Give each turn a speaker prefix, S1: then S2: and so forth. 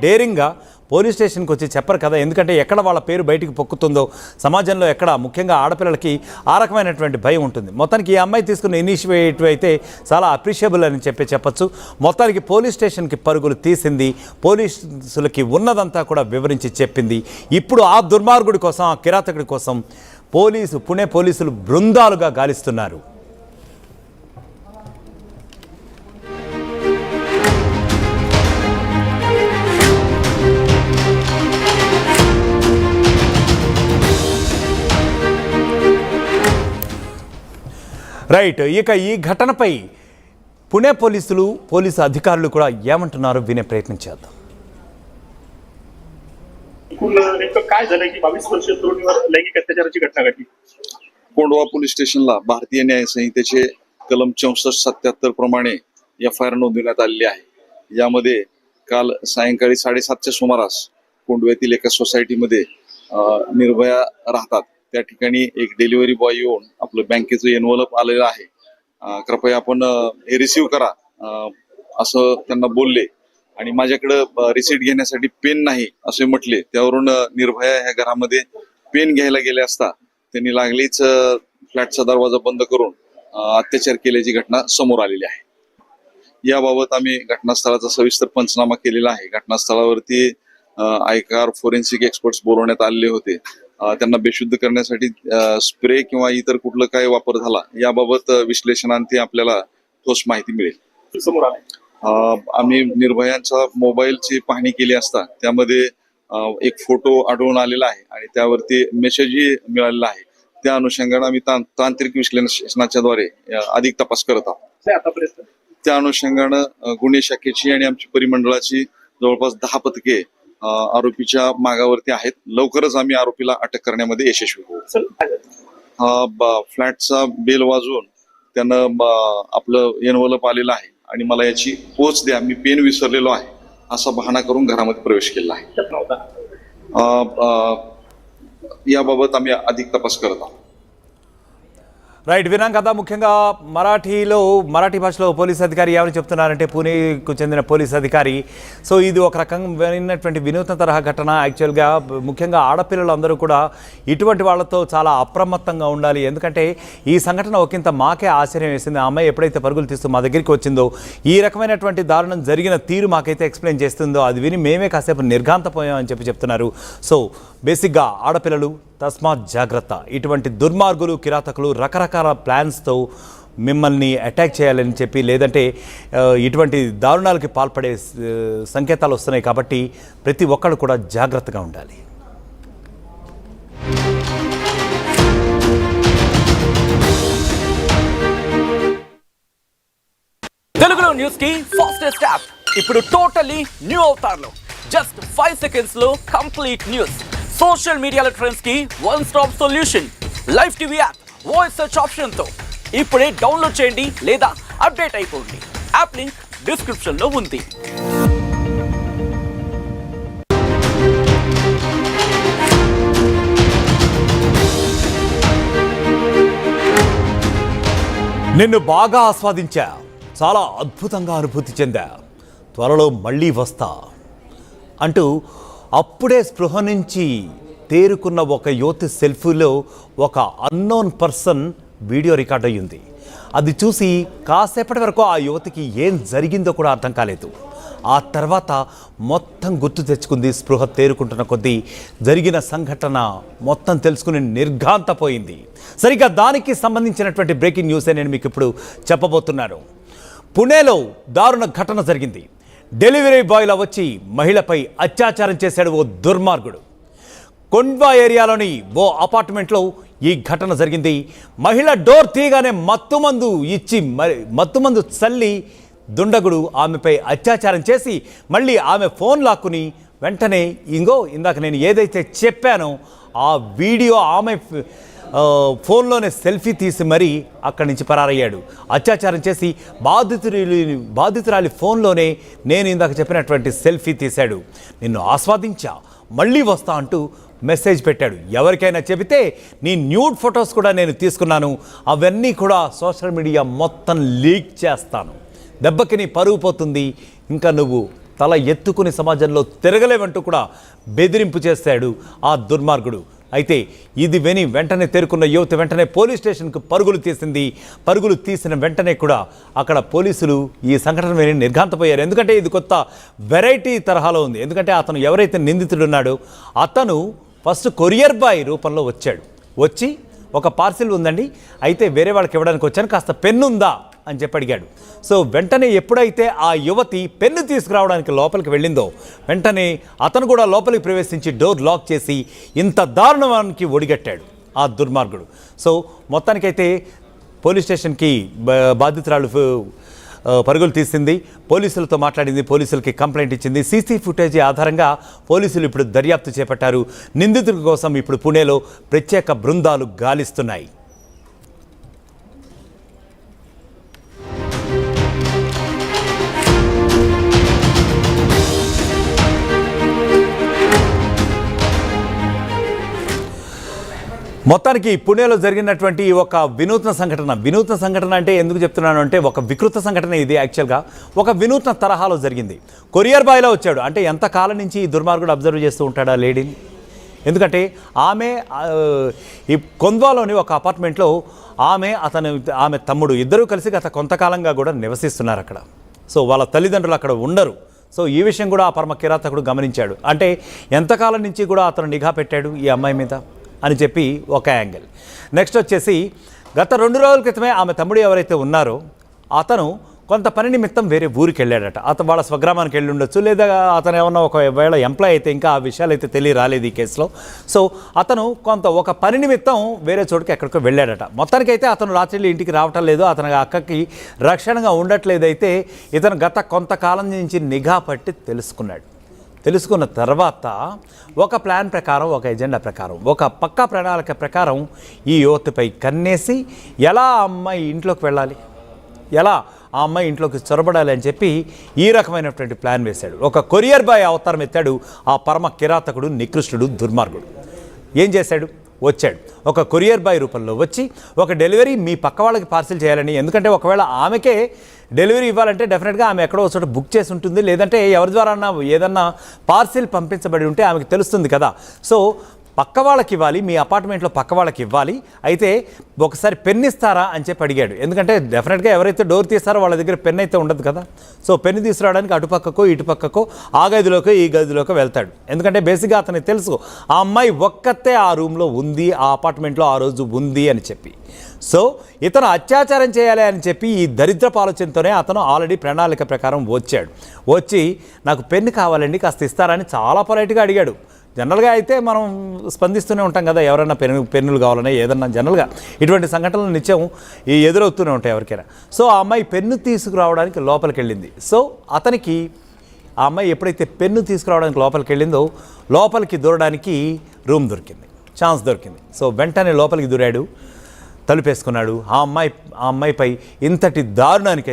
S1: డేరింగ్గా police స్టేషన్కి వచ్చి చెప్పరు కదా, ఎందుకంటే ఎక్కడ వాళ్ళ పేరు బయటికి పొక్కుతుందో సమాజంలో, ఎక్కడ ముఖ్యంగా ఆడపిల్లలకి ఆ రకమైనటువంటి భయం ఉంటుంది. మొత్తానికి ఈ అమ్మాయి తీసుకున్న ఇనిషియేటివ్ అయితే చాలా అప్రిషియబుల్ అని చెప్పచ్చు. మొత్తానికి పోలీస్ స్టేషన్కి పరుగులు తీసింది, పోలీసులకి ఉన్నదంతా కూడా వివరించి చెప్పింది. ఇప్పుడు ఆ దుర్మార్గుడి కోసం, ఆ కిరాతకుడి కోసం పుణే పోలీసులు బృందాలుగా గాలిస్తున్నారు. రైట్, ఇక ఈ ఘటనపై పుణే పోలీసు అధికారులు కూడా ఏమంటున్నారో వినే ప్రయత్నం చేద్దాం.
S2: काय झालं की 22 वर्षीय तरुणीवर लैंगिक अत्याचाराची घटना घडली.
S3: कोंढवा पोलीस स्टेशनला भारतीय न्याय संहितेचे कलम 64-77 प्रमाणे FIR नोंदवण्यात आलेली आहे. यामध्ये काल सायंकाळी 7:30च्या सुमारास कोंढव्यातील एका सोसायटीमध्ये निर्भया राहतात त्या ठिकाणी एक डिलिव्हरी बॉय येऊन आपलं बँकेचं एनव्हलप आलेलं आहे, कृपया आपण हे रिसीव्ह करा असं त्यांना बोलले आणि माझ्याकडे रिसीट घेण्यासाठी पेन नाही असे म्हटले. त्यावरून निर्भया ह्या घरामध्ये पेन घ्यायला गेले असता त्यांनी लागलीच फ्लॅटचा दरवाजा बंद करून अत्याचार केल्याची घटना समोर आलेली आहे. याबाबत आम्ही घटनास्थळाचा सविस्तर पंचनामा केलेला आहे. घटनास्थळावरती आयकार फोरेन्सिक एक्सपर्ट्स बोलवण्यात आलेले होते. त्यांना बेशुद्ध करण्यासाठी स्प्रे किंवा इतर कुठलं काय वापर झाला याबाबत विश्लेषणांती आपल्याला ठोस माहिती मिळेल. आम्ही निर्भयांचा मोबाईलची पाहणी केली असता त्यामध्ये एक फोटो आढळून आलेला आहे आणि त्यावरती मेसेजही मिळालेला आहे. त्या अनुषंगाने आम्ही तांत्रिक विश्लेषणाच्या द्वारे अधिक तपास करत आहोत. त्या अनुषंगाने गुन्हे शाखेची आणि आमची परिमंडळाची जवळपास 10 पथके आरोपीच्या मागावरती आहेत. लवकरच आम्ही आरोपीला अटक करण्यामध्ये यशस्वी होऊ. फ्लॅटचा बेल वाजवून त्यानं आपलं एनव्हलप आलेलं आहे आणि मला याची पोच द्या, मी पेन विसरलेलो आहे असा बहाणा करून घरामध्ये प्रवेश केला आहे. याबाबत आम्ही अधिक तपास करत आहोत.
S1: రైట్, విన్నాం కదా. ముఖ్యంగా మరాఠీ భాషలో పోలీస్ అధికారి ఏమని చెప్తున్నారంటే, పూణేకు చెందిన పోలీస్ అధికారి. సో ఇది ఒక రకంగా విన్నటువంటి వినూత్న తరహా ఘటన. యాక్చువల్గా ముఖ్యంగా ఆడపిల్లలందరూ కూడా ఇటువంటి వాళ్ళతో చాలా అప్రమత్తంగా ఉండాలి. ఎందుకంటే ఈ సంఘటన ఒకంత మాకే ఆశ్చర్యం వేసింది. ఆ అమ్మాయి ఎప్పుడైతే పరుగులు తీస్తూ మా దగ్గరికి వచ్చిందో, ఈ రకమైనటువంటి దారుణం జరిగిన తీరు మాకైతే ఎక్స్ప్లెయిన్ చేస్తుందో అది విని మేమే కాసేపు నిర్ఘాంతపోయామని చెప్తున్నారు. సో బేసిక్గా ఆడపిల్లలు తస్మాత్ జాగ్రత్త. ఇటువంటి దుర్మార్గులు, కిరాతకులు రకరకాల ప్లాన్స్తో మిమ్మల్ని అటాక్ చేయాలని చెప్పి, లేదంటే ఇటువంటి దారుణాలకి పాల్పడే సంకేతాలు వస్తున్నాయి. కాబట్టి ప్రతి ఒక్కరు కూడా జాగ్రత్తగా ఉండాలి.
S4: తెలుగులో న్యూస్ కి ఫాస్టెస్ట్ యాప్ ఇప్పుడు టోటల్లీ న్యూ అవతార్లో జస్ట్ 5 సెకండ్స్ లో కంప్లీట్ న్యూస్. సోషల్ మీడియాలో ట్రెండ్స్ కి one stop solution. Live TV app voice search option తో ఇప్పుడే డౌన్లోడ్ చేయండి లేదా అప్డేట్ అయిపోండి. యాప్ లింక్ డిస్క్రిప్షన్ లో ఉంది.
S1: నిన్ను బాగా ఆస్వాదించా, చాలా అద్భుతంగా అనుభూతి చెందా, త్వరలో మళ్ళీ వస్తా అంటూ అప్పుడే స్పృహ నుంచి తేరుకున్న ఒక యువతి సెల్ఫీలో ఒక అన్నోన్ పర్సన్ వీడియో రికార్డ్ అయ్యింది. అది చూసి కాసేపటి వరకు ఆ యువతికి ఏం జరిగిందో కూడా అర్థం కాలేదు. ఆ తర్వాత మొత్తం గుర్తు తెచ్చుకుంది. స్పృహ తేరుకుంటున్న కొద్దీ జరిగిన సంఘటన మొత్తం తెలుసుకుని నిర్ఘాంతపోయింది. సరిగ్గా దానికి సంబంధించినటువంటి బ్రేకింగ్ న్యూసే నేను మీకు ఇప్పుడు చెప్పబోతున్నాను. పుణేలో దారుణ ఘటన జరిగింది. డెలివరీ బాయ్లా వచ్చి మహిళపై అత్యాచారం చేశాడు ఓ దుర్మార్గుడు. కొండ్వా ఏరియాలోని ఓ అపార్ట్మెంట్లో ఈ ఘటన జరిగింది. మహిళ డోర్ తీయగానే మత్తుమందు చల్లి దుండగుడు ఆమెపై అత్యాచారం చేసి మళ్ళీ ఆమె ఫోన్ లాక్కుని వెంటనే ఇందాక నేను ఏదైతే చెప్పానో ఆ వీడియో ఆమె ఫోన్లోనే సెల్ఫీ తీసి మరీ అక్కడి నుంచి పరారయ్యాడు. అత్యాచారం చేసి బాధితురాలి ఫోన్లోనే నేను ఇందాక చెప్పినటువంటి సెల్ఫీ తీశాడు. నిన్ను ఆస్వాదించా, మళ్ళీ వస్తా అంటూ మెసేజ్ పెట్టాడు. ఎవరికైనా చెబితే నీ న్యూడ్ ఫొటోస్ కూడా నేను తీసుకున్నాను, అవన్నీ కూడా సోషల్ మీడియా మొత్తం లీక్ చేస్తాను, దెబ్బకి నీ పరువు పోతుంది, ఇంకా నువ్వు తల ఎత్తుకుని సమాజంలో తిరగలేమంటూ కూడా బెదిరింపు చేశాడు ఆ దుర్మార్గుడు. అయితే ఇది విని వెంటనే తేరుకున్న యువతి వెంటనే పోలీస్ స్టేషన్కు పరుగులు తీసింది. పరుగులు తీసిన వెంటనే కూడా అక్కడ పోలీసులు ఈ సంఘటన విని నిర్ఘాంతపోయారు. ఎందుకంటే ఇది కొత్త వెరైటీ తరహాలో ఉంది. ఎందుకంటే అతను ఎవరైతే నిందితుడున్నాడో అతను ఫస్ట్ కొరియర్ బాయ్ రూపంలో వచ్చి ఒక పార్సిల్ ఉందండి, అయితే వేరే వాళ్ళకి ఇవ్వడానికి వచ్చాను, కాస్త పెన్ను ఉందా అని చెప్పి అడిగాడు. సో వెంటనే ఎప్పుడైతే ఆ యువతి పెన్ను తీసుకురావడానికి లోపలికి వెళ్ళిందో వెంటనే అతను కూడా లోపలికి ప్రవేశించి డోర్ లాక్ చేసి ఇంత దారుణానికి ఒడిగట్టాడు ఆ దుర్మార్గుడు. సో మొత్తానికైతే పోలీస్ స్టేషన్కి బాధితురాలు పరుగులు తీసింది, పోలీసులతో మాట్లాడింది, పోలీసులకి కంప్లైంట్ ఇచ్చింది. సీసీ ఫుటేజీ ఆధారంగా పోలీసులు ఇప్పుడు దర్యాప్తు చేపట్టారు. నిందితుల కోసం ఇప్పుడు పుణేలో ప్రత్యేక బృందాలు గాలిస్తున్నాయి. మొత్తానికి పుణేలో జరిగినటువంటి ఒక వినూత్న సంఘటన అంటే ఎందుకు చెప్తున్నాను అంటే ఒక వికృత సంఘటన ఇది. యాక్చువల్గా ఒక వినూత్న తరహాలో జరిగింది. కొరియర్ బాయ్లో వచ్చాడు. అంటే ఎంతకాలం నుంచి ఈ దుర్మార్గుడు అబ్జర్వ్ చేస్తూ ఉంటాడా లేడీని. ఎందుకంటే ఆమె ఈ కొంద్వాలోని ఒక అపార్ట్మెంట్లో ఆమె తమ్ముడు ఇద్దరూ కలిసి గత కొంతకాలంగా కూడా నివసిస్తున్నారు అక్కడ. సో వాళ్ళ తల్లిదండ్రులు అక్కడ ఉండరు. సో ఈ విషయం కూడా ఆ పరమ కిరాతకుడు గమనించాడు. అంటే ఎంతకాలం నుంచి కూడా అతను నిఘా పెట్టాడు ఈ అమ్మాయి మీద అని చెప్పి ఒక యాంగిల్. నెక్స్ట్ వచ్చేసి గత 2 రోజుల క్రితమే ఆమె తమ్ముడు ఎవరైతే ఉన్నారో అతను కొంత పని నిమిత్తం వేరే ఊరికి వెళ్ళాడట. అతను వాళ్ళ స్వగ్రామానికి వెళ్ళి ఉండొచ్చు, లేదా అతను ఏమన్నా ఒకవేళ ఎంప్లాయ్ అయితే ఇంకా ఆ విషయాలు అయితే తెలియరాలేదు ఈ కేసులో. సో అతను ఒక పని నిమిత్తం వేరే చోటుకి ఎక్కడికో వెళ్ళాడట. మొత్తానికైతే అతను రాత్రి ఇంటికి రావటం లేదు, అతని అక్కకి రక్షణగా ఉండట్లేదు. అయితే ఇతను గత కొంతకాలం నుంచి నిఘా పట్టి తెలుసుకున్న తర్వాత ఒక ప్లాన్ ప్రకారం, ఒక ఎజెండా ప్రకారం, ఒక పక్కా ప్రణాళిక ప్రకారం ఈ యువతిపై కన్నేసి ఎలా ఆ అమ్మాయి ఇంట్లోకి వెళ్ళాలి, ఎలా ఆ అమ్మాయి ఇంట్లోకి చొరబడాలి అని చెప్పి ఈ రకమైనటువంటి ప్లాన్ వేశాడు. ఒక కొరియర్ బాయ్ అవతారం ఎత్తాడు ఆ పరమ కిరాతకుడు, నికృష్టుడు, దుర్మార్గుడు. ఏం చేశాడు? వచ్చాడు ఒక కొరియర్ బాయ్ రూపంలో వచ్చి ఒక డెలివరీ మీ పక్క వాళ్ళకి పార్సిల్ చేయాలని. ఎందుకంటే ఒకవేళ ఆమెకే డెలివరీ ఇవ్వాలంటే డెఫినెట్గా ఆమె ఎక్కడో చోట బుక్ చేసి ఉంటుంది, లేదంటే ఎవరి ద్వారా ఏదన్నా పార్సిల్ పంపించబడి ఉంటే ఆమెకు తెలుస్తుంది కదా. సో పక్క వాళ్ళకి ఇవ్వాలి, మీ అపార్ట్మెంట్లో పక్క వాళ్ళకి ఇవ్వాలి, అయితే ఒకసారి పెన్ ఇస్తారా అని చెప్పి అడిగాడు. ఎందుకంటే డెఫినెట్గా ఎవరైతే డోర్ తీస్తారో వాళ్ళ దగ్గర పెన్ అయితే ఉండదు కదా. సో పెన్ను తీసుకురావడానికి అటుపక్కకో ఇటుపక్కకో ఆ గదిలోకో ఈ గదిలోకో వెళ్తాడు. ఎందుకంటే బేసిక్గా అతనికి తెలుసు ఆ అమ్మాయి ఒక్కతే ఆ రూమ్లో ఉంది, ఆ అపార్ట్మెంట్లో ఆ రోజు ఉంది అని చెప్పి. సో ఇతను అత్యాచారం చేయాలి అని చెప్పి ఈ దరిద్రపు ఆలోచనతోనే అతను ఆల్రెడీ ప్రణాళిక ప్రకారం వచ్చి నాకు పెన్ను కావాలండి కాస్త ఇస్తారని చాలా పొలైట్గా అడిగాడు. జనరల్గా అయితే మనం స్పందిస్తూనే ఉంటాం కదా, ఎవరైనా పెన్నులు కావాలన్నా ఏదన్నా జనరల్గా ఇటువంటి సంఘటనలు నిత్యం ఎదురవుతూనే ఉంటాయి ఎవరికైనా. సో ఆ అమ్మాయి పెన్ను తీసుకురావడానికి లోపలికి వెళ్ళింది. సో అతనికి ఆ అమ్మాయి ఎప్పుడైతే పెన్ను తీసుకురావడానికి లోపలికి వెళ్ళిందో లోపలికి దూరడానికి రూమ్ దొరికింది, ఛాన్స్ దొరికింది. సో వెంటనే లోపలికి దూరాడు, తలుపేసుకున్నాడు. ఆ అమ్మాయిపై ఇంతటి దారుణానికి